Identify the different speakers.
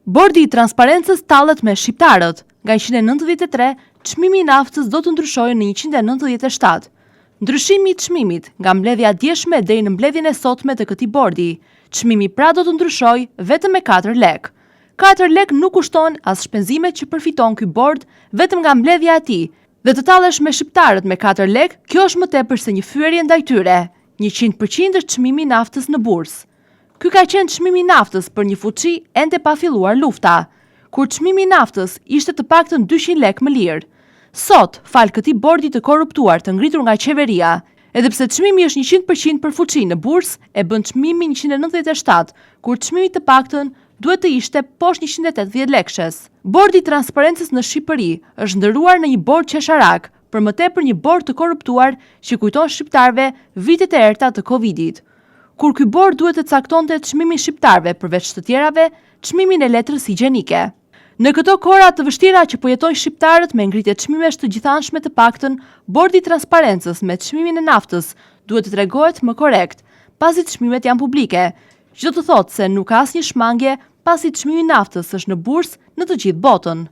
Speaker 1: Bordi i transparencës tallet me shqiptarët. Nga 193, çmimi i naftës do të ndryshojë në 197. Ndryshimi i çmimit nga mbledhja djeshme deri në mbledhjen e sotme të këtij bordi. Çmimi pra do të ndryshojë vetëm me 4 lek. 4 lek nuk kushton as shpenzimet që përfiton ky bord vetëm nga mbledhja e tij. Dhe të tallesh me shqiptarët me 4 lek, kjo është më tepër se një fyerje ndaj tyre. 100% është çmimi i naftës në bursë. Ky ka qenë çmimi i naftës për një fuqi ende pa filluar lufta, kur çmimi i naftës ishte të paktën 200 lek më lirë. Sot, fal këtij bordi të korruptuar të ngritur nga qeveria, edhe pse çmimi është 100% për fuqi në bursë, e bën çmimin 197, kur çmimi të paktën duhet të ishte poshtë 180 lekëshes. Bordi i transparencës në Shqipëri është ndëruar në një bord qesharak, për më tepër një bord të korruptuar që kujton shqiptarëve vitet e errta të Covidit. Kur ky bord duhet të caktonte çmimin shqiptarëve përveç të tjerave, çmimin e letrës higjienike. Në këto kohëra të vështira që po jetojnë shqiptarët me ngritje çmimesh të gjithanshme të paktën, bordi i transparencës me çmimin e naftës duhet të tregohet më korrekt, pasi çmimet janë publike, që do të thotë se nuk ka asnjë shmangje pasi çmimi i naftës është në bursë në të gjithë botën.